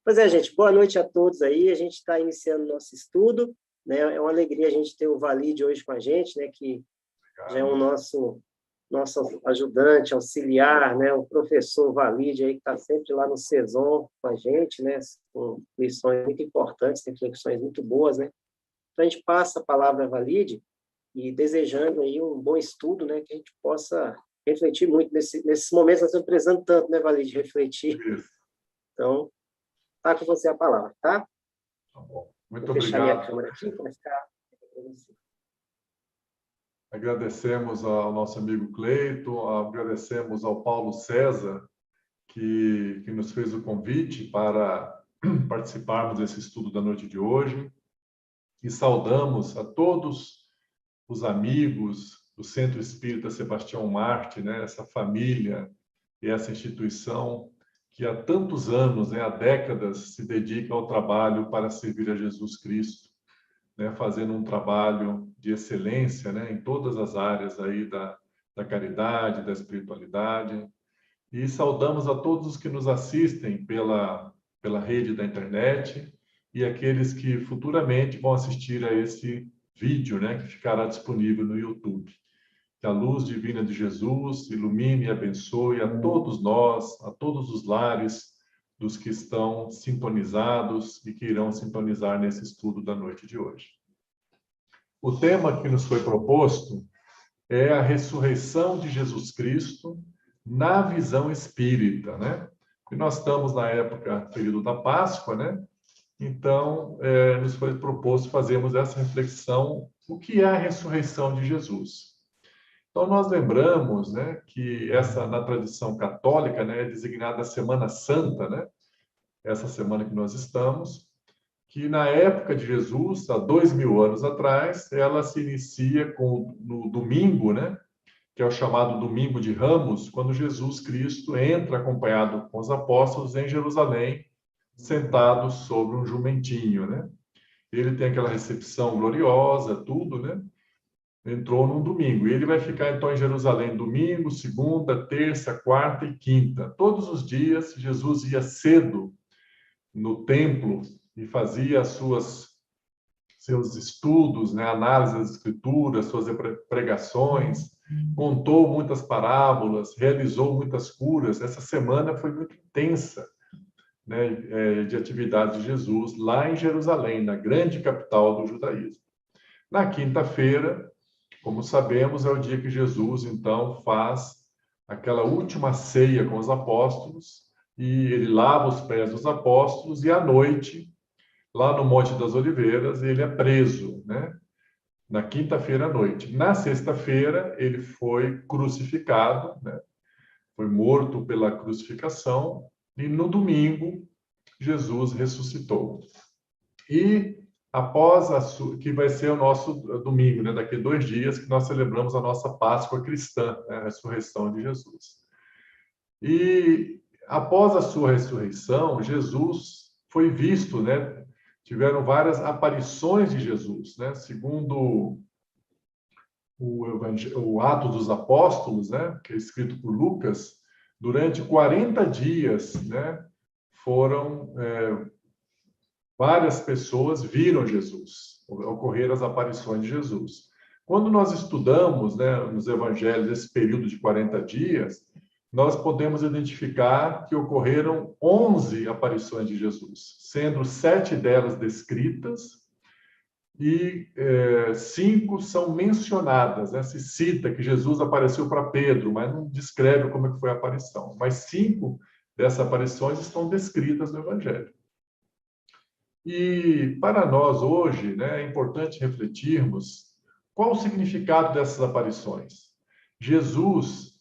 Pois é, gente, boa noite a todos aí. A gente está iniciando nosso estudo, né? É uma alegria a gente ter o Valide hoje com a gente, né? Que já é o nosso ajudante, auxiliar, né? O professor Valide aí que está sempre lá no CESOM com a gente, né? Com lições muito importantes, reflexões muito boas, né? Então a gente passa a palavra a Valide e desejando aí um bom estudo, né? Que a gente possa refletir muito nesses momentos. Nós estamos precisando tanto, né, Valide, refletir. Então, tá com você a palavra, tá? Tá bom. Muito Vou fechar minha obrigado. câmera aqui para ficar. Agradecemos ao nosso amigo Cleiton, agradecemos ao Paulo César, que nos fez o convite para participarmos desse estudo da noite de hoje. E saudamos a todos os amigos do Centro Espírita Sebastião Marte, né? Essa família e essa instituição que há tantos anos, né, há décadas, se dedica ao trabalho para servir a Jesus Cristo, né, fazendo um trabalho de excelência, né, em todas as áreas aí da caridade, da espiritualidade. E saudamos a todos os que nos assistem pela rede da internet e aqueles que futuramente vão assistir a esse vídeo, né, que ficará disponível no YouTube. Que a luz divina de Jesus ilumine e abençoe a todos nós, a todos os lares dos que estão sintonizados e que irão sintonizar nesse estudo da noite de hoje. O tema que nos foi proposto é a ressurreição de Jesus Cristo na visão espírita, né? E nós estamos na época, período da Páscoa, né? Então, nos foi proposto fazermos essa reflexão: o que é a ressurreição de Jesus? Então, nós lembramos, né, que na tradição católica, né, é designada a Semana Santa, né, essa semana que nós estamos, que na época de Jesus, há 2000 anos atrás, ela se inicia no domingo, né, que é o chamado Domingo de Ramos, quando Jesus Cristo entra acompanhado com os apóstolos em Jerusalém, sentado sobre um jumentinho, né? Ele tem aquela recepção gloriosa, tudo, né? Entrou num domingo. E ele vai ficar, então, em Jerusalém domingo, segunda, terça, quarta e quinta. Todos os dias, Jesus ia cedo no templo e fazia seus estudos, né, análise das escrituras, suas pregações, contou muitas parábolas, realizou muitas curas. Essa semana foi muito intensa, né, de atividade de Jesus lá em Jerusalém, na grande capital do judaísmo. Na quinta-feira, como sabemos, é o dia que Jesus, então, faz aquela última ceia com os apóstolos, e ele lava os pés dos apóstolos, e à noite, lá no Monte das Oliveiras, ele é preso, né? Na quinta-feira à noite. Na sexta-feira, ele foi crucificado, né? Foi morto pela crucificação, e no domingo, Jesus ressuscitou. E após que vai ser o nosso domingo, né? Daqui a 2 dias, que nós celebramos a nossa Páscoa cristã, né? A ressurreição de Jesus. E após a sua ressurreição, Jesus foi visto, né? Tiveram várias aparições de Jesus, né? Segundo o Atos dos Apóstolos, né? Que é escrito por Lucas, durante 40 dias, né? Foram várias pessoas viram Jesus, ocorreram as aparições de Jesus. Quando nós estudamos, né, nos evangelhos esse período de 40 dias, nós podemos identificar que ocorreram 11 aparições de Jesus, sendo 7 delas descritas e 5 são mencionadas, né? Se cita que Jesus apareceu para Pedro, mas não descreve como é que foi a aparição. Mas 5 dessas aparições estão descritas no evangelho. E para nós hoje, né, é importante refletirmos qual o significado dessas aparições. Jesus,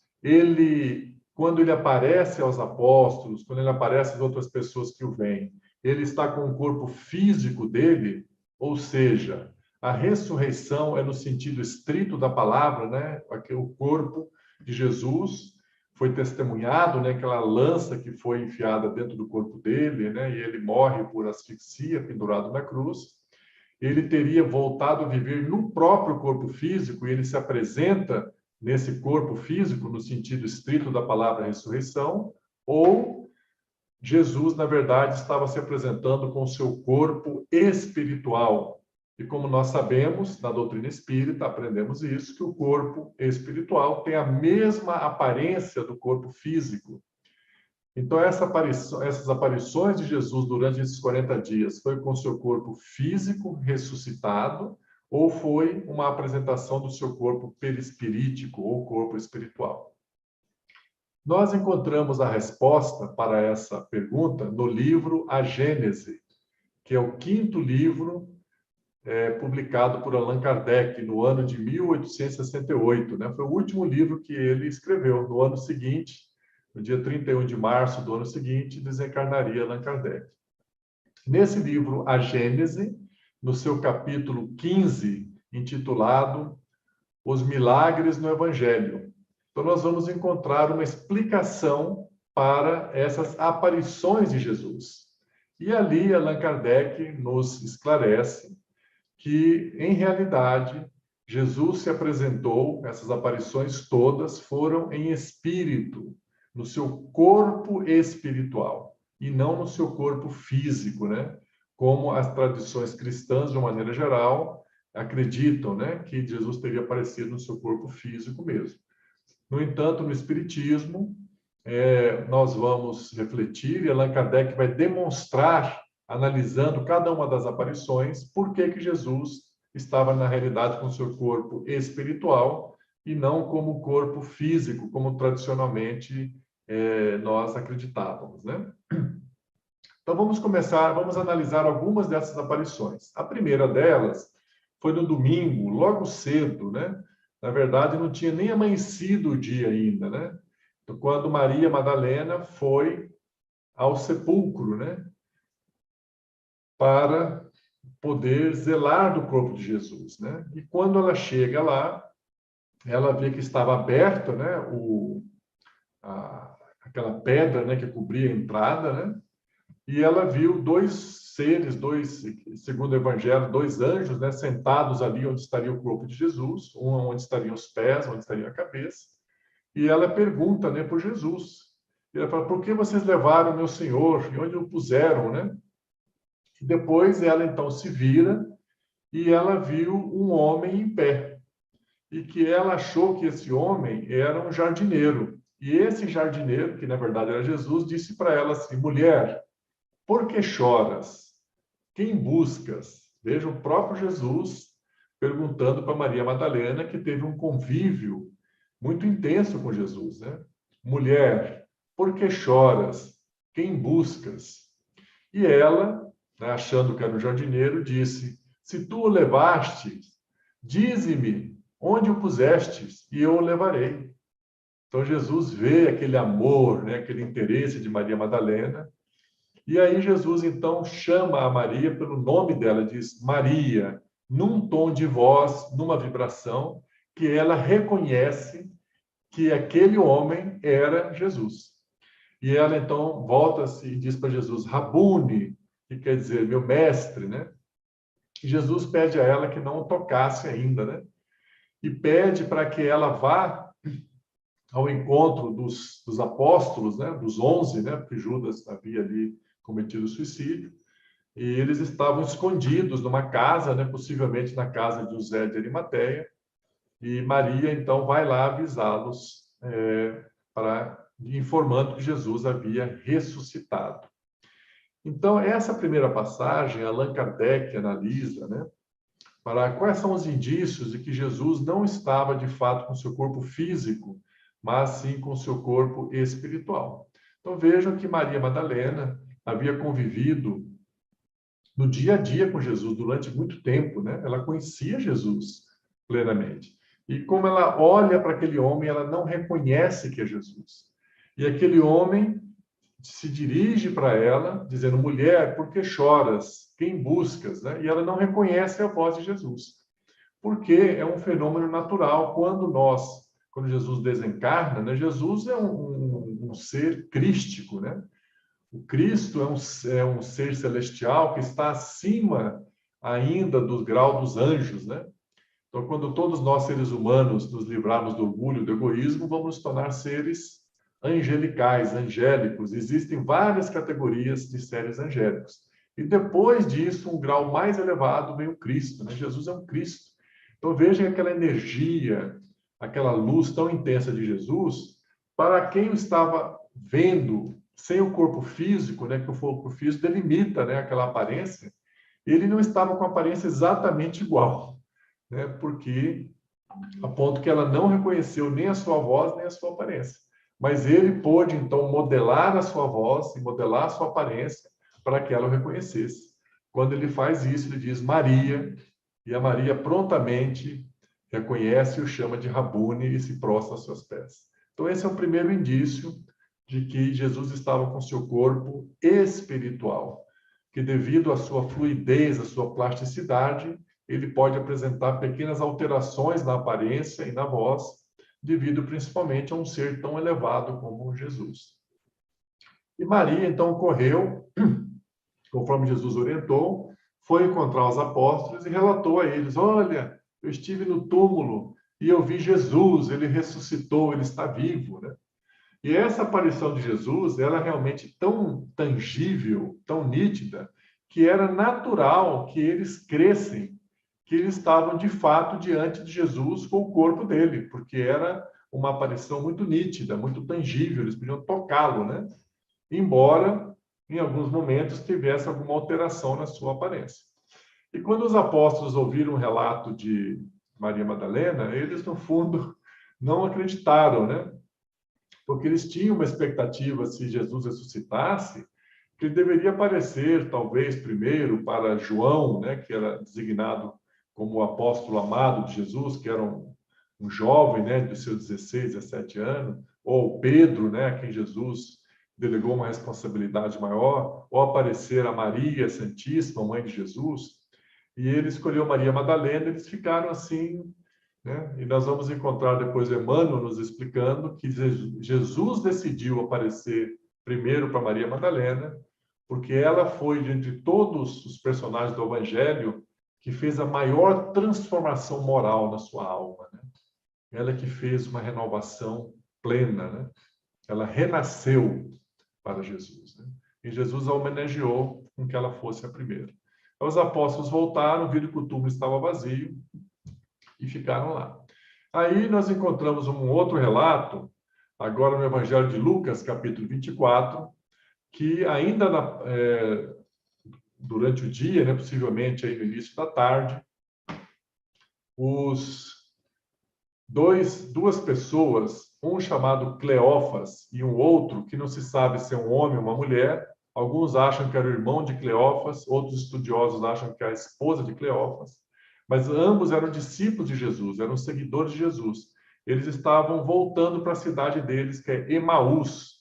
quando ele aparece aos apóstolos, quando ele aparece às outras pessoas que o veem, ele está com o corpo físico dele, ou seja, a ressurreição é no sentido estrito da palavra, né? O corpo de Jesus foi testemunhado, né, aquela lança que foi enfiada dentro do corpo dele, né, e ele morre por asfixia, pendurado na cruz. Ele teria voltado a viver no próprio corpo físico, e ele se apresenta nesse corpo físico, no sentido estrito da palavra ressurreição, ou Jesus, na verdade, estava se apresentando com o seu corpo espiritual. E como nós sabemos, na doutrina espírita, aprendemos isso, que o corpo espiritual tem a mesma aparência do corpo físico. Então, essas aparições de Jesus durante esses 40 dias, foi com o seu corpo físico ressuscitado, ou foi uma apresentação do seu corpo perispirítico, ou corpo espiritual? Nós encontramos a resposta para essa pergunta no livro A Gênese, que é o 5º livro publicado por Allan Kardec no ano de 1868. Né? Foi o último livro que ele escreveu. No ano seguinte, no dia 31 de março do ano seguinte, desencarnaria Allan Kardec. Nesse livro A Gênese, no seu capítulo 15, intitulado Os Milagres no Evangelho, então nós vamos encontrar uma explicação para essas aparições de Jesus. E ali Allan Kardec nos esclarece que, em realidade, Jesus se apresentou, essas aparições todas foram em espírito, no seu corpo espiritual, e não no seu corpo físico, né? Como as tradições cristãs, de uma maneira geral, acreditam, né? Que Jesus teria aparecido no seu corpo físico mesmo. No entanto, no Espiritismo, nós vamos refletir, e Allan Kardec vai demonstrar, analisando cada uma das aparições, por que Jesus estava, na realidade, com seu corpo espiritual e não como corpo físico, como tradicionalmente nós acreditávamos, né? Então, vamos analisar algumas dessas aparições. A primeira delas foi no domingo, logo cedo, né? Na verdade, não tinha nem amanhecido o dia ainda, né? Então, quando Maria Madalena foi ao sepulcro, né? Para poder zelar do corpo de Jesus, né? E quando ela chega lá, ela vê que estava aberta, né? Aquela pedra, né? Que cobria a entrada, né? E ela viu dois seres, segundo o Evangelho, dois anjos, né? Sentados ali onde estaria o corpo de Jesus, um onde estariam os pés, onde estaria a cabeça. E ela pergunta, né? Por Jesus. E ela fala: por que vocês levaram meu Senhor? E onde o puseram, né? E depois ela então se vira e ela viu um homem em pé. E que ela achou que esse homem era um jardineiro. E esse jardineiro, que na verdade era Jesus, disse para ela assim: mulher, por que choras? Quem buscas? Veja o próprio Jesus perguntando para Maria Madalena, que teve um convívio muito intenso com Jesus, né? Mulher, por que choras? Quem buscas? E ela, né, achando que era um jardineiro, disse: se tu o levaste, dize-me onde o pusestes, e eu o levarei. Então Jesus vê aquele amor, né, aquele interesse de Maria Madalena, e aí Jesus então chama a Maria pelo nome dela, diz Maria, num tom de voz, numa vibração, que ela reconhece que aquele homem era Jesus. E ela então volta-se e diz para Jesus, Rabuni, que quer dizer meu mestre, né? E Jesus pede a ela que não o tocasse ainda, né? E pede para que ela vá ao encontro dos apóstolos, né? Dos 11, né? Porque Judas havia ali cometido suicídio. E eles estavam escondidos numa casa, né? Possivelmente na casa de José de Arimateia. E Maria, então, vai lá avisá-los informando que Jesus havia ressuscitado. Então, essa primeira passagem, Allan Kardec analisa, né? Para quais são os indícios de que Jesus não estava, de fato, com seu corpo físico, mas sim com seu corpo espiritual. Então, vejam que Maria Madalena havia convivido no dia a dia com Jesus durante muito tempo, né? Ela conhecia Jesus plenamente. E como ela olha para aquele homem, ela não reconhece que é Jesus. E aquele homem se dirige para ela, dizendo, mulher, por que choras? Quem buscas? Né? E ela não reconhece a voz de Jesus. Porque é um fenômeno natural. Quando Jesus desencarna, né? Jesus é um ser crístico, né? O Cristo é um ser celestial que está acima ainda do grau dos anjos, né? Então, quando todos nós, seres humanos, nos livrarmos do orgulho, do egoísmo, vamos nos tornar seres angelicais, angélicos. Existem várias categorias de seres angélicos. E depois disso, um grau mais elevado vem o Cristo, né? Jesus é um Cristo. Então vejam aquela energia, aquela luz tão intensa de Jesus, para quem o estava vendo sem o corpo físico, né, que o corpo físico delimita, né, aquela aparência, ele não estava com a aparência exatamente igual, né, porque a ponto que ela não reconheceu nem a sua voz, nem a sua aparência. Mas ele pôde, então, modelar a sua voz e modelar a sua aparência para que ela o reconhecesse. Quando ele faz isso, ele diz Maria, e a Maria prontamente reconhece e o chama de Rabune e se prostra aos seus pés. Então, esse é o primeiro indício de que Jesus estava com seu corpo espiritual, que devido à sua fluidez, à sua plasticidade, ele pode apresentar pequenas alterações na aparência e na voz, devido principalmente a um ser tão elevado como Jesus. E Maria, então, correu, conforme Jesus orientou, foi encontrar os apóstolos e relatou a eles: olha, eu estive no túmulo e eu vi Jesus, ele ressuscitou, ele está vivo, né? E essa aparição de Jesus, ela é realmente tão tangível, tão nítida, que era natural que eles crescem, que eles estavam de fato diante de Jesus com o corpo dele, porque era uma aparição muito nítida, muito tangível, eles podiam tocá-lo, né? Embora em alguns momentos tivesse alguma alteração na sua aparência. E quando os apóstolos ouviram o relato de Maria Madalena, eles no fundo não acreditaram, né? Porque eles tinham uma expectativa, se Jesus ressuscitasse, que ele deveria aparecer, talvez, primeiro para João, né, que era designado como o apóstolo amado de Jesus, que era um jovem, né, dos seus 16, 17 anos, ou Pedro, né, a quem Jesus delegou uma responsabilidade maior, ou aparecer a Maria Santíssima, mãe de Jesus, e ele escolheu Maria Madalena, eles ficaram assim, né? E nós vamos encontrar depois Emmanuel nos explicando que Jesus decidiu aparecer primeiro para Maria Madalena, porque ela foi, de todos os personagens do Evangelho, que fez a maior transformação moral na sua alma, né? Ela que fez uma renovação plena, né? Ela renasceu para Jesus, né? E Jesus a homenageou com que ela fosse a primeira. Os apóstolos voltaram, viram que o túmulo estava vazio e ficaram lá. Aí nós encontramos um outro relato, agora no Evangelho de Lucas, capítulo 24, que ainda durante o dia, né, possivelmente aí no início da tarde, duas pessoas, um chamado Cleófas e um outro, que não se sabe se é um homem ou uma mulher, alguns acham que era o irmão de Cleófas, outros estudiosos acham que é a esposa de Cleófas, mas ambos eram discípulos de Jesus, eram seguidores de Jesus. Eles estavam voltando para a cidade deles, que é Emaús.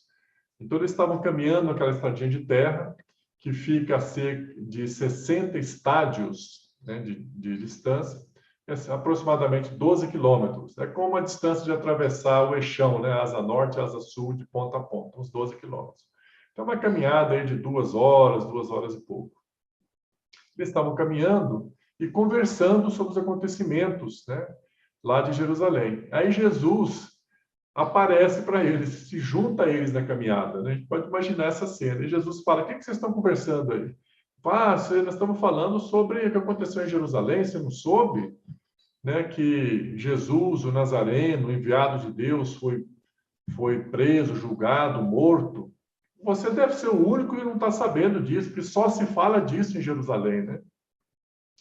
Então, eles estavam caminhando naquela estradinha de terra, que fica a cerca de 60 estádios, né, de distância, aproximadamente 12 quilômetros. É como a distância de atravessar o eixão, né, asa norte, asa sul, de ponta a ponta, uns 12 quilômetros. Então, uma caminhada aí de 2 horas e pouco. Eles estavam caminhando e conversando sobre os acontecimentos, né, lá de Jerusalém. Aí Jesus aparece para eles, se junta a eles na caminhada, né? A gente pode imaginar essa cena. E Jesus fala: o que vocês estão conversando aí? Nós estamos falando sobre o que aconteceu em Jerusalém, você não soube? Né, que Jesus, o Nazareno, o enviado de Deus, foi preso, julgado, morto. Você deve ser o único que não está sabendo disso, porque só se fala disso em Jerusalém, né?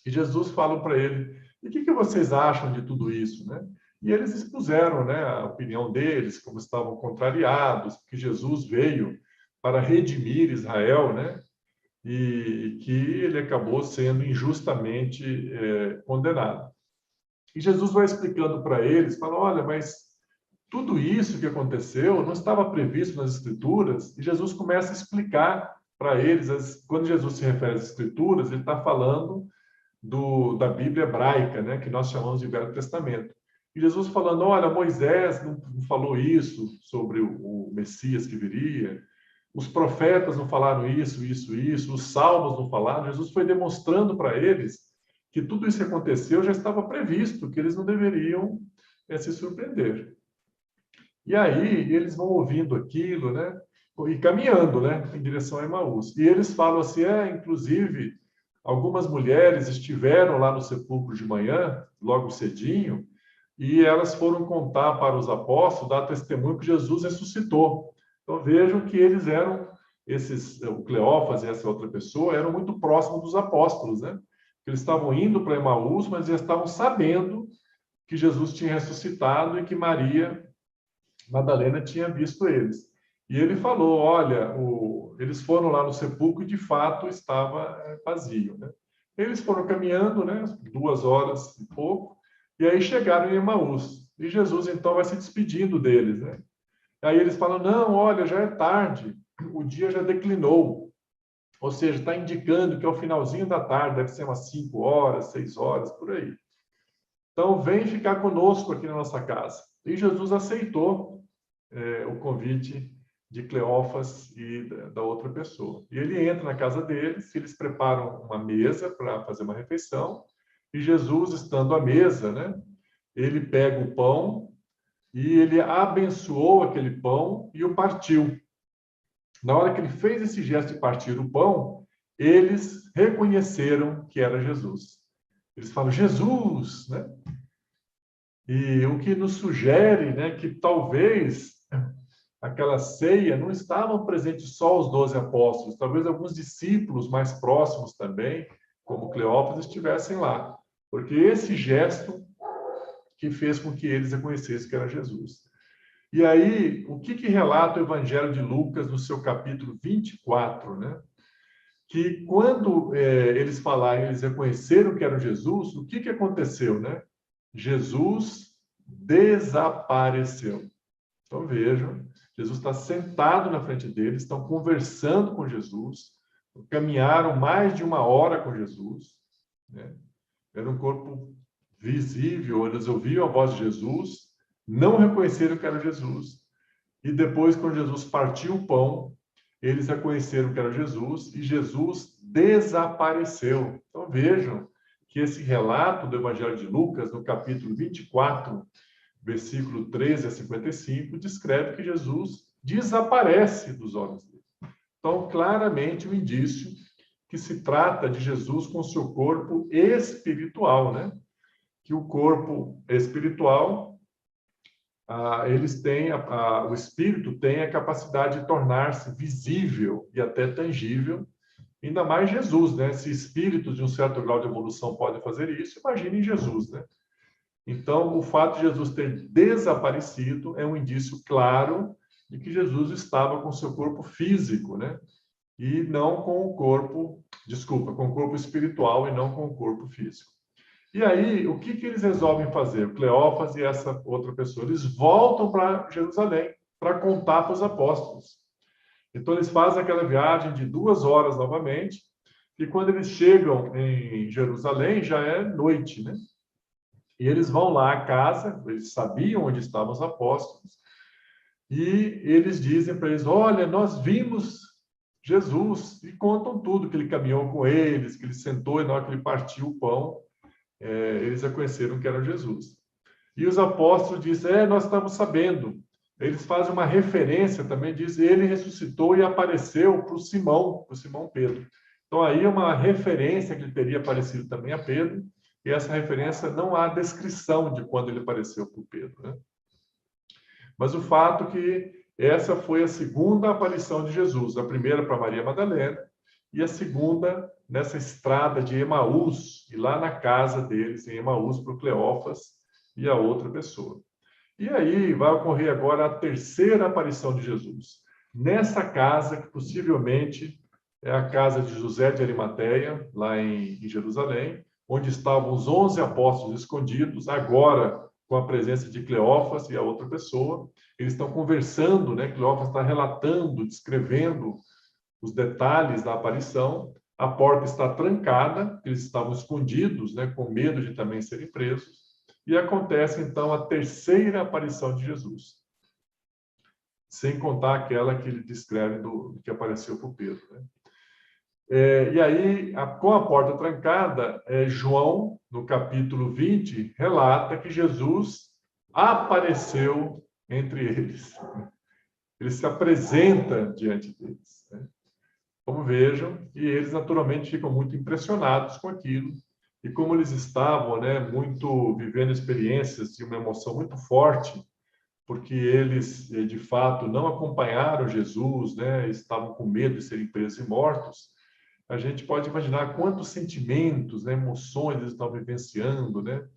E Jesus fala para ele: e o que vocês acham de tudo isso, né? E eles expuseram, né, a opinião deles, como estavam contrariados, que Jesus veio para redimir Israel, né? E que ele acabou sendo injustamente condenado. E Jesus vai explicando para eles, fala: olha, mas tudo isso que aconteceu não estava previsto nas Escrituras. E Jesus começa a explicar para eles, quando Jesus se refere às Escrituras, ele está falando da Bíblia hebraica, né, que nós chamamos de Velho Testamento. E Jesus falando: olha, Moisés não falou isso sobre o Messias que viria, os profetas não falaram isso, os salmos não falaram. Jesus foi demonstrando para eles que tudo isso que aconteceu já estava previsto, que eles não deveriam se surpreender. E aí eles vão ouvindo aquilo, né? E caminhando, né? Em direção a Emaús. E eles falam assim, inclusive, algumas mulheres estiveram lá no sepulcro de manhã, logo cedinho, e elas foram contar para os apóstolos, dar testemunho que Jesus ressuscitou. Então vejam que eles eram, o Cleófas e essa outra pessoa, eram muito próximos dos apóstolos, né? Eles estavam indo para Emaús, mas já estavam sabendo que Jesus tinha ressuscitado e que Maria Madalena tinha visto eles. E ele falou, olha, eles foram lá no sepulcro e de fato estava vazio, né? Eles foram caminhando, né, 2 horas e pouco, e aí chegaram em Emaús. E Jesus então vai se despedindo deles, né? Aí eles falam, não, olha, já é tarde, o dia já declinou. Ou seja, está indicando que é o finalzinho da tarde, deve ser umas 5 horas, 6 horas, por aí. Então, vem ficar conosco aqui na nossa casa. E Jesus aceitou o convite de Cleófas e da outra pessoa. E ele entra na casa deles, eles preparam uma mesa para fazer uma refeição, e Jesus, estando à mesa, né, ele pega o pão e ele abençoou aquele pão e o partiu. Na hora que ele fez esse gesto de partir o pão, eles reconheceram que era Jesus. Eles falam, Jesus, né? E o que nos sugere, né, que talvez aquela ceia não estavam presentes só os 12 apóstolos, talvez alguns discípulos mais próximos também, como Cleófas, estivessem lá. Porque esse gesto que fez com que eles reconhecessem que era Jesus. E aí, o que relata o Evangelho de Lucas no seu capítulo 24, né? Que quando eles falaram, eles reconheceram que era Jesus, o que aconteceu, né? Jesus desapareceu. Então vejam, Jesus está sentado na frente deles, estão conversando com Jesus, caminharam mais de 1 hora com Jesus, né? Era um corpo visível, eles ouviam a voz de Jesus, não reconheceram que era Jesus, e depois, quando Jesus partiu o pão, eles reconheceram que era Jesus, e Jesus desapareceu. Então vejam que esse relato do Evangelho de Lucas, no capítulo 24, versículo 13 a 55, descreve que Jesus desaparece dos olhos dele. Então, claramente, um indício que se trata de Jesus com seu corpo espiritual, né? Que o corpo espiritual, eles têm, o espírito tem a capacidade de tornar-se visível e até tangível, ainda mais Jesus, né? Se espíritos de um certo grau de evolução podem fazer isso, imaginem Jesus, né? Então, o fato de Jesus ter desaparecido é um indício claro de que Jesus estava com seu corpo físico, né? E não com o corpo, com o corpo espiritual e não com o corpo físico. E aí, o que eles resolvem fazer? O Cleófas e essa outra pessoa, eles voltam para Jerusalém para contar para os apóstolos. Então, eles fazem aquela viagem de 2 horas novamente, e quando eles chegam em Jerusalém, já é noite, né? E eles vão lá à casa, eles sabiam onde estavam os apóstolos, e eles dizem para eles, olha, nós vimos Jesus, e contam tudo, que ele caminhou com eles, que ele sentou, e na hora que ele partiu o pão, eles reconheceram que era Jesus. E os apóstolos dizem, nós estamos sabendo. Eles fazem uma referência também, dizem, ele ressuscitou e apareceu para o Simão Pedro. Então, aí é uma referência que ele teria aparecido também a Pedro, e essa referência não há descrição de quando ele apareceu para o Pedro, né? Mas o fato é que essa foi a segunda aparição de Jesus, a primeira para Maria Madalena e a segunda nessa estrada de Emaús, e lá na casa deles, em Emaús, para o Cleófas e a outra pessoa. E aí vai ocorrer agora a terceira aparição de Jesus. Nessa casa, que possivelmente é a casa de José de Arimateia, lá em Jerusalém, onde estavam os 11 apóstolos escondidos, agora com a presença de Cleófas e a outra pessoa. Eles estão conversando, né? Cleófas está relatando, descrevendo os detalhes da aparição. A porta está trancada, eles estavam escondidos, né? Com medo de também serem presos. E acontece, então, a terceira aparição de Jesus. Sem contar aquela que ele descreve que apareceu para o Pedro, né? E aí, com a porta trancada, João, no capítulo 20, relata que Jesus apareceu entre eles. Ele se apresenta diante deles, né? Como vejam, e eles naturalmente ficam muito impressionados com aquilo. E como eles estavam, né, muito vivendo experiências de uma emoção muito forte, porque eles, de fato, não acompanharam Jesus, né, estavam com medo de serem presos e mortos, a gente pode imaginar quantos sentimentos, né, emoções eles estavam vivenciando, né,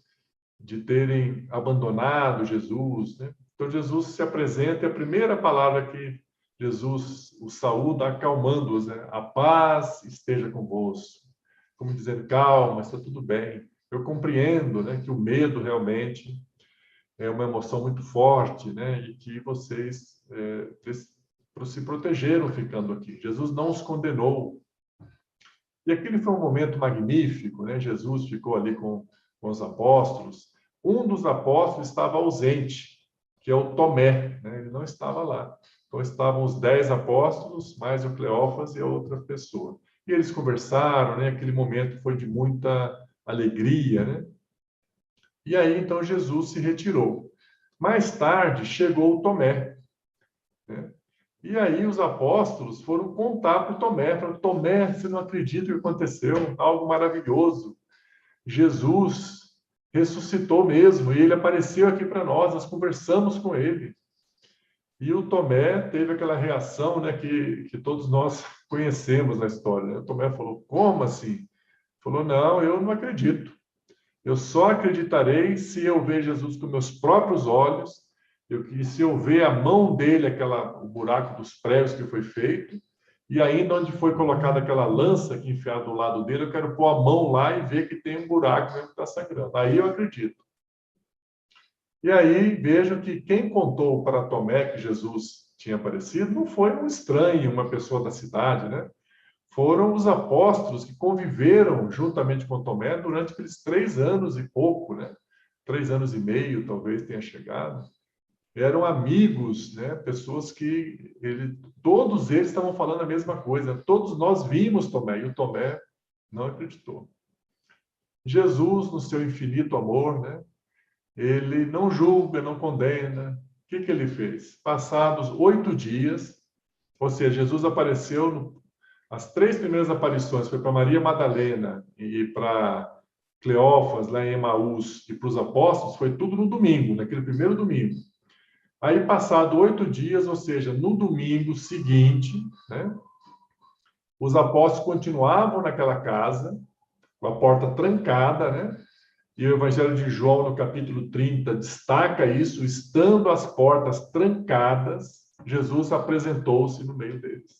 de terem abandonado Jesus, né? Então, Jesus se apresenta e a primeira palavra que Jesus os saúda, acalmando-os, né? A paz esteja convosco. Como dizendo, calma, está tudo bem. Eu compreendo, né, que o medo realmente é uma emoção muito forte, né, e que vocês se protegeram ficando aqui. Jesus não os condenou. E aquele foi um momento magnífico, né? Jesus ficou ali com os apóstolos. Um dos apóstolos estava ausente, que é o Tomé, né? Ele não estava lá. Então estavam os 10 apóstolos, mais o Cleófas e a outra pessoa. E eles conversaram, né? Aquele momento foi de muita alegria, né? E aí, então, Jesus se retirou. Mais tarde, chegou o Tomé, né? E aí os apóstolos foram contar para o Tomé, falaram, Tomé, você não acredita o que aconteceu? Algo maravilhoso. Jesus ressuscitou mesmo, e ele apareceu aqui para nós, nós conversamos com ele. E o Tomé teve aquela reação, né, que todos nós conhecemos na história, né? O Tomé falou, como assim? Falou, não, eu não acredito. Eu só acreditarei se eu ver Jesus com meus próprios olhos, e se eu ver a mão dele, o buraco dos pregos que foi feito, e ainda onde foi colocada aquela lança que enfiada do lado dele, eu quero pôr a mão lá e ver que tem um buraco mesmo que está sangrando. Aí eu acredito. E aí vejam que quem contou para Tomé que Jesus tinha aparecido não foi um estranho, uma pessoa da cidade, né? Foram os apóstolos que conviveram juntamente com Tomé durante aqueles 3 anos e pouco, né? 3 anos e meio, talvez tenha chegado. Eram amigos, né? Pessoas que todos eles estavam falando a mesma coisa. Todos nós vimos Tomé, e o Tomé não acreditou. Jesus, no seu infinito amor, né? Ele não julga, não condena. O que ele fez? Passados 8 dias, ou seja, Jesus apareceu as 3 primeiras aparições foi para Maria Madalena e para Cleófas, lá em Emaús, e para os apóstolos, foi tudo no domingo, naquele primeiro domingo. Aí, passado 8 dias, ou seja, no domingo seguinte, né, os apóstolos continuavam naquela casa, com a porta trancada, né? E o Evangelho de João, no capítulo 30, destaca isso, estando as portas trancadas, Jesus apresentou-se no meio deles.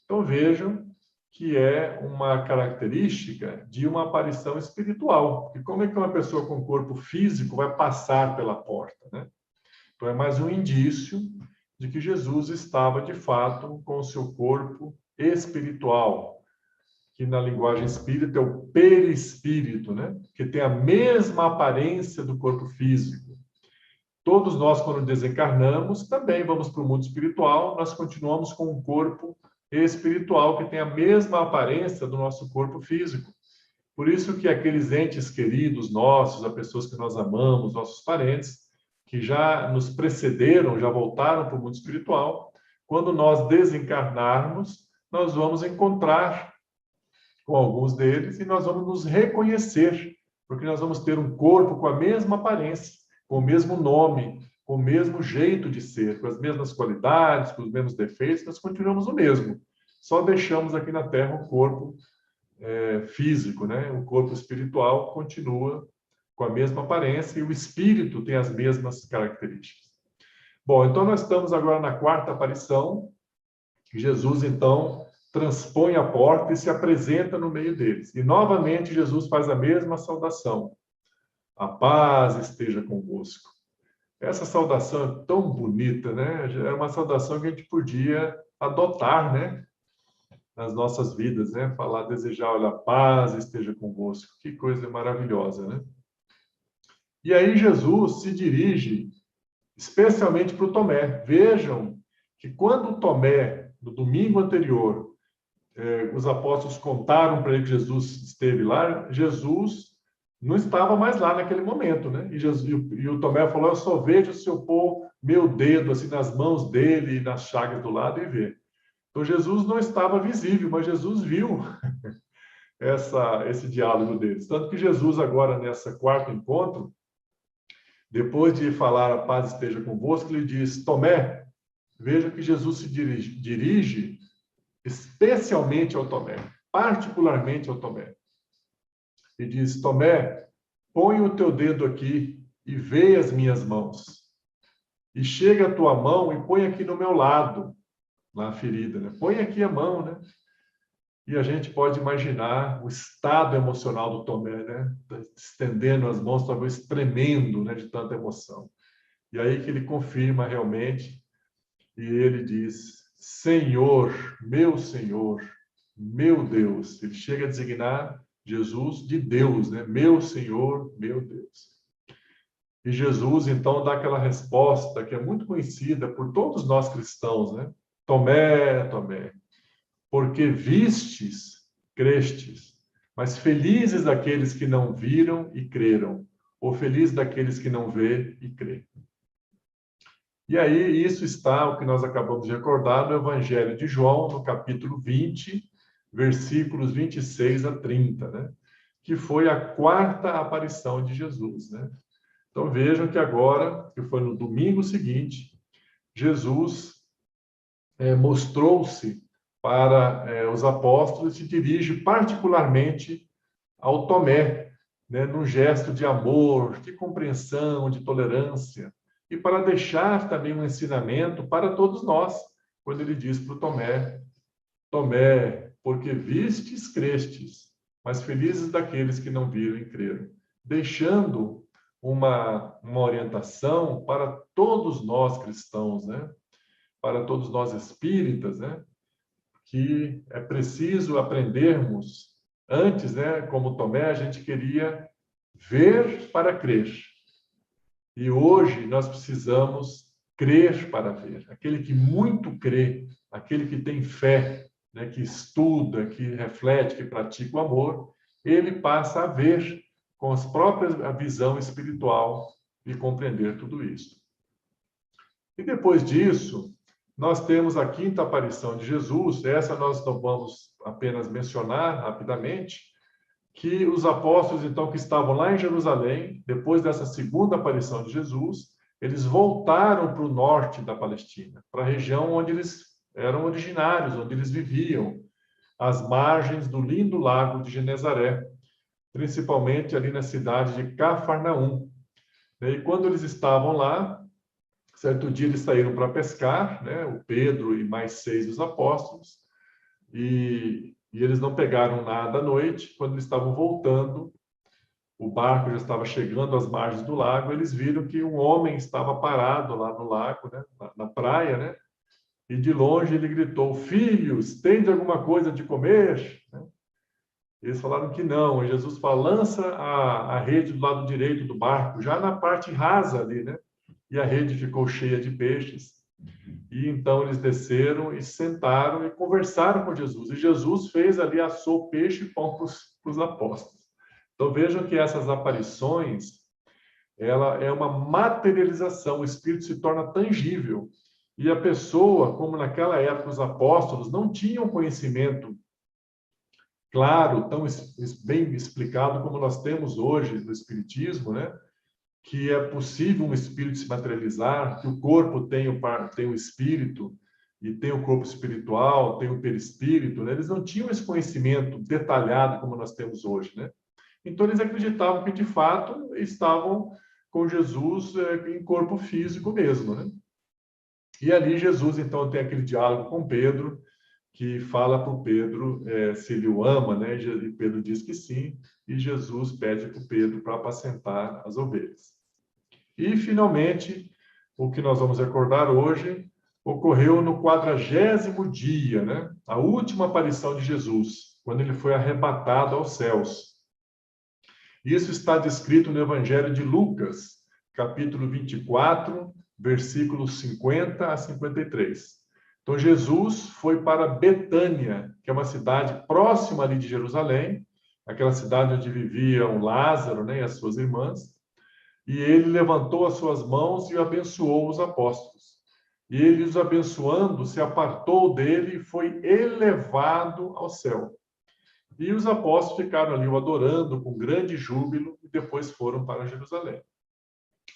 Então, vejam que é uma característica de uma aparição espiritual. E como é que uma pessoa com corpo físico vai passar pela porta, né? Então, é mais um indício de que Jesus estava, de fato, com o seu corpo espiritual, que na linguagem espírita é o perispírito, né? Que tem a mesma aparência do corpo físico. Todos nós, quando desencarnamos, também vamos para o mundo espiritual, nós continuamos com um corpo espiritual que tem a mesma aparência do nosso corpo físico. Por isso que aqueles entes queridos nossos, as pessoas que nós amamos, nossos parentes, que já nos precederam, já voltaram para o mundo espiritual, quando nós desencarnarmos, nós vamos encontrar com alguns deles e nós vamos nos reconhecer, porque nós vamos ter um corpo com a mesma aparência, com o mesmo nome, com o mesmo jeito de ser, com as mesmas qualidades, com os mesmos defeitos, nós continuamos o mesmo. Só deixamos aqui na Terra o corpo físico, né? O corpo espiritual continua com a mesma aparência e o espírito tem as mesmas características. Bom, então nós estamos agora na 4ª aparição. Jesus, então, transpõe a porta e se apresenta no meio deles. E, novamente, Jesus faz a mesma saudação. A paz esteja convosco. Essa saudação é tão bonita, né? É uma saudação que a gente podia adotar, né? Nas nossas vidas, né? Falar, desejar, olha, a paz esteja convosco. Que coisa maravilhosa, né? E aí Jesus se dirige especialmente para o Tomé. Vejam que quando o Tomé, no domingo anterior, os apóstolos contaram para ele que Jesus esteve lá, Jesus não estava mais lá naquele momento, né? E o Tomé falou, eu só vejo se eu pôr meu dedo assim nas mãos dele e nas chagas do lado e ver. Então Jesus não estava visível, mas Jesus viu esse diálogo deles. Tanto que Jesus agora, nessa quarto encontro, depois de falar a paz esteja convosco, ele diz, Tomé, veja que Jesus se dirige especialmente ao Tomé, particularmente ao Tomé. E diz, Tomé, põe o teu dedo aqui e vê as minhas mãos. E chega a tua mão e põe aqui no meu lado, na ferida, né? Põe aqui a mão, né? E a gente pode imaginar o estado emocional do Tomé, né? Estendendo as mãos, talvez tremendo, né? De tanta emoção. E aí que ele confirma realmente, e ele diz, Senhor, meu Deus. Ele chega a designar Jesus de Deus, né? Meu Senhor, meu Deus. E Jesus, então, dá aquela resposta que é muito conhecida por todos nós cristãos, né? Tomé, Tomé, porque vistes, crestes, mas felizes daqueles que não viram e creram, ou felizes daqueles que não vê e crê. E aí, isso está, o que nós acabamos de recordar, no Evangelho de João, no capítulo 20, versículos 26 a 30, né? Que foi a quarta aparição de Jesus, né? Então, vejam que agora, que foi no domingo seguinte, Jesus mostrou-se para os apóstolos e se dirige particularmente ao Tomé, né, num gesto de amor, de compreensão, de tolerância, e para deixar também um ensinamento para todos nós, quando ele diz para o Tomé, Tomé, porque vistes, crestes, mas felizes daqueles que não viram e creram, deixando uma orientação para todos nós cristãos, né? Para todos nós espíritas, né? Que é preciso aprendermos. Antes, né? Como Tomé, a gente queria ver para crer. E hoje nós precisamos crer para ver. Aquele que muito crê, aquele que tem fé, né? Que estuda, que reflete, que pratica o amor, ele passa a ver com as próprias a visão espiritual e compreender tudo isso. E depois disso, nós temos a quinta aparição de Jesus, essa nós não vamos apenas mencionar rapidamente, que os apóstolos, então, que estavam lá em Jerusalém, depois dessa segunda aparição de Jesus, eles voltaram para o norte da Palestina, para a região onde eles eram originários, onde eles viviam, às margens do lindo lago de Genezaré, principalmente ali na cidade de Cafarnaum. E quando eles estavam lá, certo dia eles saíram para pescar, né? O Pedro e mais 6 dos apóstolos, e eles não pegaram nada à noite. Quando eles estavam voltando, o barco já estava chegando às margens do lago, eles viram que um homem estava parado lá no lago, né? Na praia, né? E de longe ele gritou, filhos, tende alguma coisa de comer? Eles falaram que não. E Jesus fala, lança a rede do lado direito do barco, já na parte rasa ali, né? E a rede ficou cheia de peixes. E então eles desceram e sentaram e conversaram com Jesus. E Jesus fez ali, assou peixe e pão para os apóstolos. Então vejam que essas aparições, ela é uma materialização, o Espírito se torna tangível. E a pessoa, como naquela época os apóstolos não tinham conhecimento claro, tão bem explicado como nós temos hoje no Espiritismo, né? Que é possível um espírito se materializar, que o corpo tem o espírito, e tem o corpo espiritual, tem o perispírito, né? Eles não tinham esse conhecimento detalhado como nós temos hoje, né? Então, eles acreditavam que, de fato, estavam com Jesus em corpo físico mesmo, né? E ali Jesus, então, tem aquele diálogo com Pedro, que fala para o Pedro se ele o ama, né? E Pedro diz que sim, e Jesus pede para o Pedro para apacentar as ovelhas. E, finalmente, o que nós vamos recordar hoje ocorreu no 40º dia, né? A última aparição de Jesus, quando ele foi arrebatado aos céus. Isso está descrito no Evangelho de Lucas, capítulo 24, versículos 50 a 53. Então, Jesus foi para Betânia, que é uma cidade próxima ali de Jerusalém, aquela cidade onde viviam Lázaro, né, e as suas irmãs, e ele levantou as suas mãos e abençoou os apóstolos. E ele, os abençoando, se apartou dele e foi elevado ao céu. E os apóstolos ficaram ali o adorando com grande júbilo e depois foram para Jerusalém.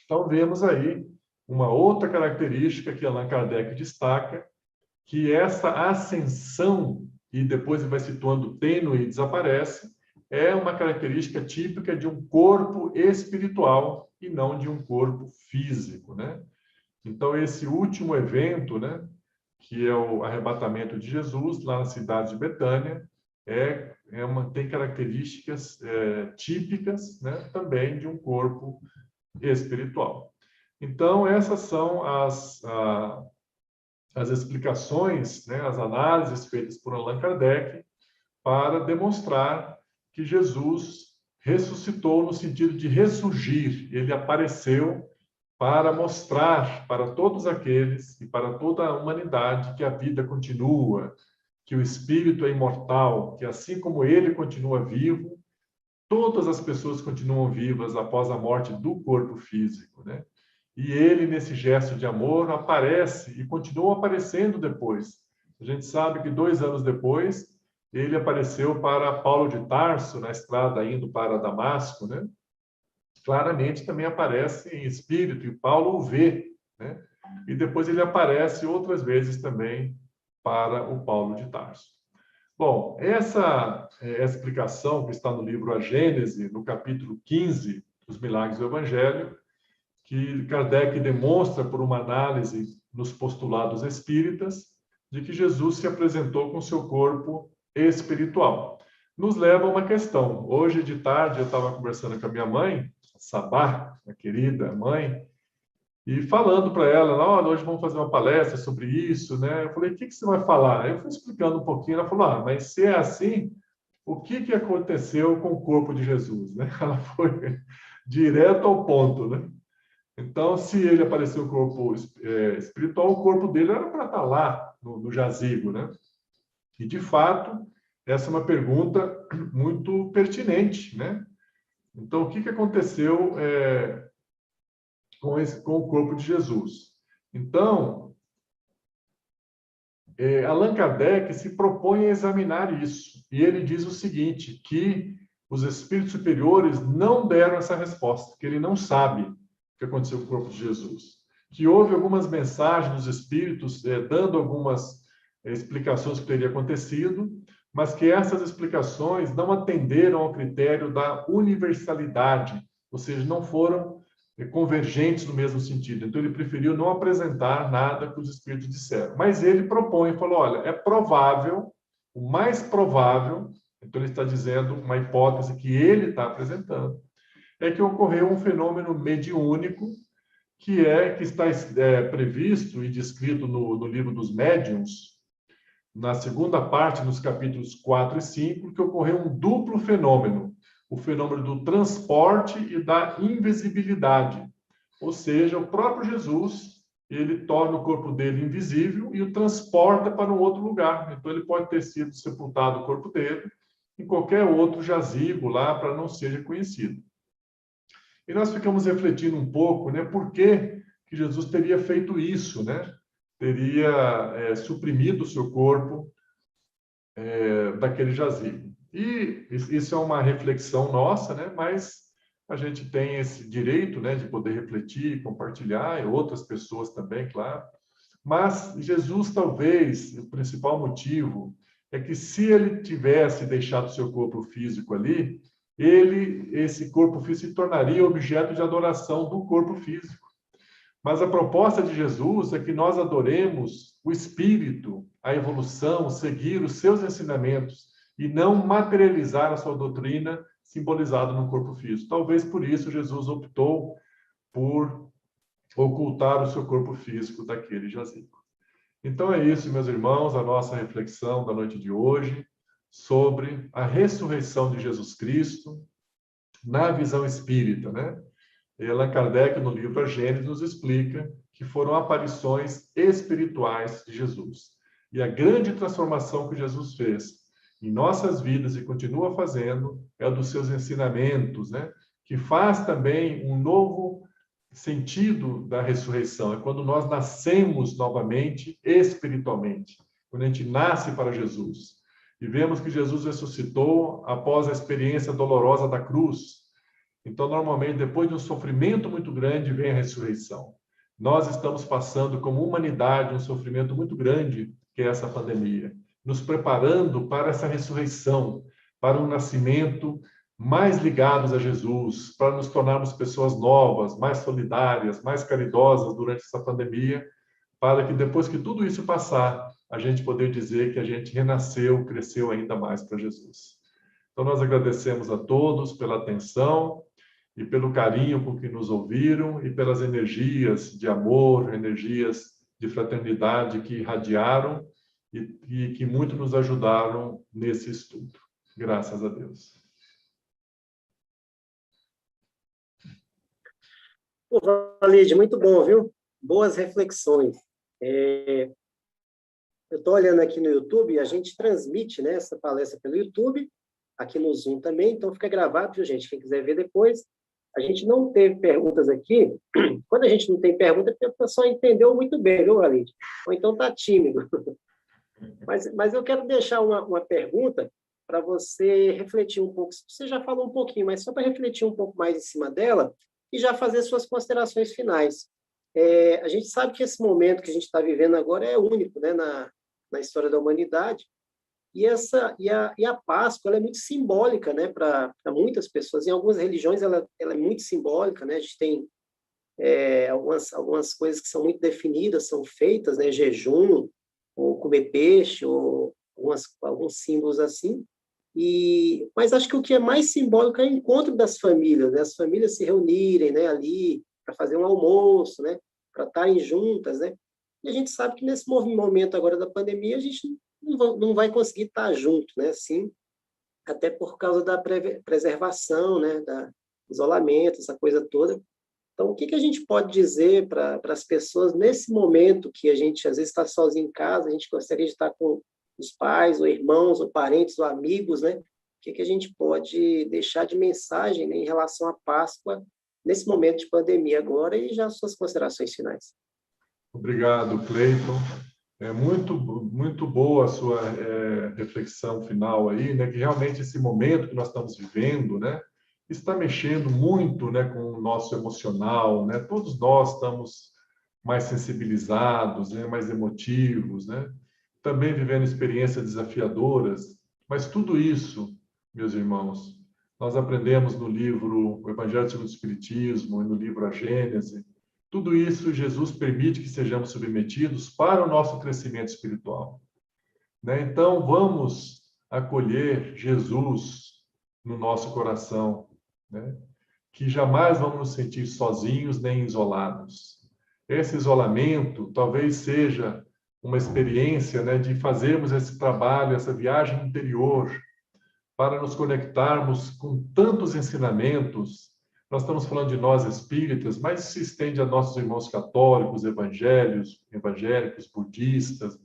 Então, vemos aí uma outra característica que Allan Kardec destaca, que essa ascensão, e depois vai situando tênue e desaparece, é uma característica típica de um corpo espiritual e não de um corpo físico, né? Então, esse último evento, né, que é o arrebatamento de Jesus, lá na cidade de Betânia, tem características típicas, né, também de um corpo espiritual. Então, essas são as explicações, né, as análises feitas por Allan Kardec para demonstrar que Jesus ressuscitou no sentido de ressurgir. Ele apareceu para mostrar para todos aqueles e para toda a humanidade que a vida continua, que o espírito é imortal, que assim como ele continua vivo, todas as pessoas continuam vivas após a morte do corpo físico, né? E ele, nesse gesto de amor, aparece e continua aparecendo depois. A gente sabe que 2 anos depois, ele apareceu para Paulo de Tarso, na estrada indo para Damasco, né? Claramente também aparece em espírito, e Paulo o vê, né? E depois ele aparece outras vezes também para o Paulo de Tarso. Bom, essa explicação que está no livro A Gênese, no capítulo 15, dos Milagres do Evangelho, que Kardec demonstra por uma análise nos postulados espíritas, de que Jesus se apresentou com seu corpo espiritual. Nos leva a uma questão. Hoje de tarde eu estava conversando com a minha mãe, Sabá, a querida mãe, e falando para ela, olha, hoje vamos fazer uma palestra sobre isso, né? Eu falei, o que você vai falar? Eu fui explicando um pouquinho, ela falou, mas se é assim, o que aconteceu com o corpo de Jesus, né? Ela foi direto ao ponto, né? Então, se ele apareceu o corpo espiritual, o corpo dele era para estar lá no jazigo, né? E, de fato, essa é uma pergunta muito pertinente, né? Então, o que aconteceu com o corpo de Jesus? Então, Allan Kardec se propõe a examinar isso. E ele diz o seguinte, que os espíritos superiores não deram essa resposta, que ele não sabe o que aconteceu com o corpo de Jesus. Que houve algumas mensagens dos espíritos dando algumas explicações que teria acontecido, mas que essas explicações não atenderam ao critério da universalidade, ou seja, não foram convergentes no mesmo sentido. Então, ele preferiu não apresentar nada que os espíritos disseram. Mas ele propõe, falou, olha, é provável, o mais provável, então ele está dizendo uma hipótese que ele está apresentando, é que ocorreu um fenômeno mediúnico que está previsto e descrito no livro dos médiuns, na segunda parte, nos capítulos 4 e 5, que ocorreu um duplo fenômeno, o fenômeno do transporte e da invisibilidade. Ou seja, o próprio Jesus, ele torna o corpo dele invisível e o transporta para um outro lugar. Então, ele pode ter sido sepultado o corpo dele em qualquer outro jazigo lá para não ser reconhecido. E nós ficamos refletindo um pouco, né, por que Jesus teria feito isso, né? Teria suprimido o seu corpo daquele jazigo. E isso é uma reflexão nossa, né? Mas a gente tem esse direito, né, de poder refletir, compartilhar, e outras pessoas também, claro. Mas Jesus, talvez, o principal motivo é que se ele tivesse deixado o seu corpo físico ali, esse corpo físico se tornaria objeto de adoração do corpo físico. Mas a proposta de Jesus é que nós adoremos o Espírito, a evolução, seguir os seus ensinamentos e não materializar a sua doutrina simbolizada no corpo físico. Talvez por isso Jesus optou por ocultar o seu corpo físico daquele jazigo. Então é isso, meus irmãos, a nossa reflexão da noite de hoje sobre a ressurreição de Jesus Cristo na visão espírita, né? Allan Kardec, no livro A Gênese, nos explica que foram aparições espirituais de Jesus. E a grande transformação que Jesus fez em nossas vidas e continua fazendo é o dos seus ensinamentos, né? Que faz também um novo sentido da ressurreição. É quando nós nascemos novamente espiritualmente, quando a gente nasce para Jesus. E vemos que Jesus ressuscitou após a experiência dolorosa da cruz. Então, normalmente, depois de um sofrimento muito grande, vem a ressurreição. Nós estamos passando, como humanidade, um sofrimento muito grande, que é essa pandemia, nos preparando para essa ressurreição, para um nascimento mais ligados a Jesus, para nos tornarmos pessoas novas, mais solidárias, mais caridosas durante essa pandemia, para que depois que tudo isso passar, a gente poder dizer que a gente renasceu, cresceu ainda mais para Jesus. Então, nós agradecemos a todos pela atenção e pelo carinho com que nos ouviram e pelas energias de amor, energias de fraternidade que irradiaram e que muito nos ajudaram nesse estudo. Graças a Deus. Valide, muito bom, viu? Boas reflexões. Eu estou olhando aqui no YouTube, a gente transmite, né, essa palestra pelo YouTube, aqui no Zoom também, então fica gravado, viu, gente? Quem quiser ver depois. A gente não teve perguntas aqui. Quando a gente não tem pergunta, é porque a pessoa entendeu muito bem, viu, Valide? Ou então está tímido. Mas eu quero deixar uma pergunta para você refletir um pouco. Você já falou um pouquinho, mas só para refletir um pouco mais em cima dela e já fazer suas considerações finais. A gente sabe que esse momento que a gente está vivendo agora é único, né, na história da humanidade. E a Páscoa ela é muito simbólica, né, para muitas pessoas. Em algumas religiões ela é muito simbólica, né? A gente tem algumas coisas que são muito definidas, são feitas, né, jejum, ou comer peixe, ou alguns símbolos assim. Mas acho que o que é mais simbólico é o encontro das famílias, né? As famílias se reunirem, né, ali para fazer um almoço, né, para estarem juntas, né? E a gente sabe que nesse momento agora da pandemia a gente não vai conseguir estar junto, né? Assim, até por causa da preservação, né? Da isolamento, essa coisa toda. Então, o que a gente pode dizer para as pessoas nesse momento que a gente às vezes está sozinho em casa, a gente gostaria de estar com os pais, ou irmãos, ou parentes, ou amigos, né? O que a gente pode deixar de mensagem, né, em relação à Páscoa nesse momento de pandemia agora e já suas considerações finais. Obrigado, Cleiton. É muito boa a sua reflexão final aí, né? Que realmente esse momento que nós estamos vivendo, né, está mexendo muito, né, com o nosso emocional, né? Todos nós estamos mais sensibilizados, né, mais emotivos, né? Também vivendo experiências desafiadoras, mas tudo isso, meus irmãos, nós aprendemos no livro O Evangelho segundo o Espiritismo e no livro A Gênese. Tudo isso Jesus permite que sejamos submetidos para o nosso crescimento espiritual, né? Então, vamos acolher Jesus no nosso coração, né? Que jamais vamos nos sentir sozinhos nem isolados. Esse isolamento talvez seja uma experiência, né, de fazermos esse trabalho, essa viagem interior, para nos conectarmos com tantos ensinamentos. Nós estamos falando de nós espíritas, mas se estende a nossos irmãos católicos, evangélicos, budistas,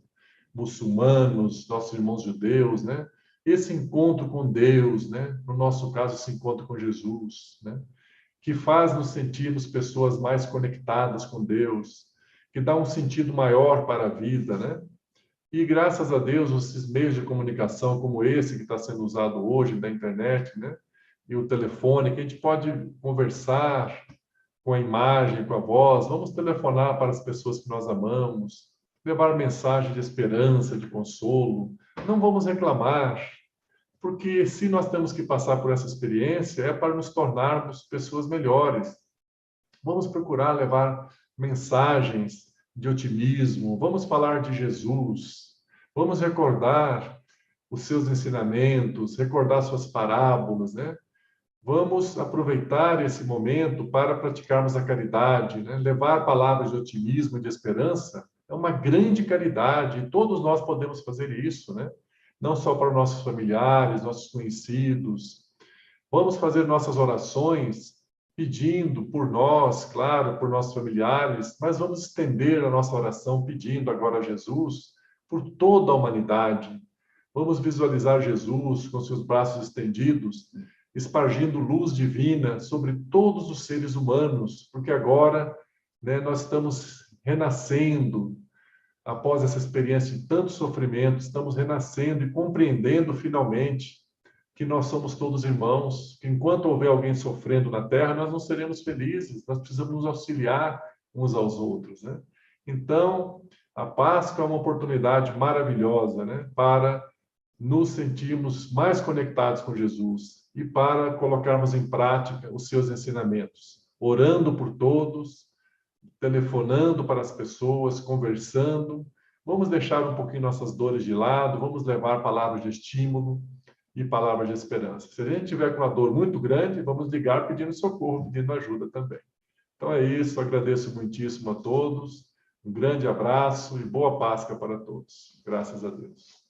muçulmanos, nossos irmãos judeus, né? Esse encontro com Deus, né? No nosso caso, esse encontro com Jesus, né? Que faz nos sentirmos pessoas mais conectadas com Deus, que dá um sentido maior para a vida, né? E graças a Deus, esses meios de comunicação como esse que está sendo usado hoje, da internet, né? E o telefone, que a gente pode conversar com a imagem, com a voz, vamos telefonar para as pessoas que nós amamos, levar mensagem de esperança, de consolo, não vamos reclamar, porque se nós temos que passar por essa experiência, é para nos tornarmos pessoas melhores. Vamos procurar levar mensagens de otimismo, vamos falar de Jesus, vamos recordar os seus ensinamentos, recordar suas parábolas, né? Vamos aproveitar esse momento para praticarmos a caridade, né? Levar palavras de otimismo e de esperança é uma grande caridade, e todos nós podemos fazer isso, né? Não só para nossos familiares, nossos conhecidos. Vamos fazer nossas orações pedindo por nós, claro, por nossos familiares, mas vamos estender a nossa oração pedindo agora a Jesus por toda a humanidade, Vamos visualizar Jesus com seus braços estendidos, espargindo luz divina sobre todos os seres humanos, porque agora, né, nós estamos renascendo após essa experiência de tanto sofrimento, estamos renascendo e compreendendo finalmente que nós somos todos irmãos, que enquanto houver alguém sofrendo na Terra, nós não seremos felizes, nós precisamos nos auxiliar uns aos outros, né? Então, a Páscoa é uma oportunidade maravilhosa, né, para nos sentirmos mais conectados com Jesus e para colocarmos em prática os seus ensinamentos, orando por todos, telefonando para as pessoas, conversando. Vamos deixar um pouquinho nossas dores de lado, vamos levar palavras de estímulo e palavras de esperança. Se a gente tiver com uma dor muito grande, vamos ligar pedindo socorro, pedindo ajuda também. Então é isso, agradeço muitíssimo a todos, um grande abraço e boa Páscoa para todos. Graças a Deus.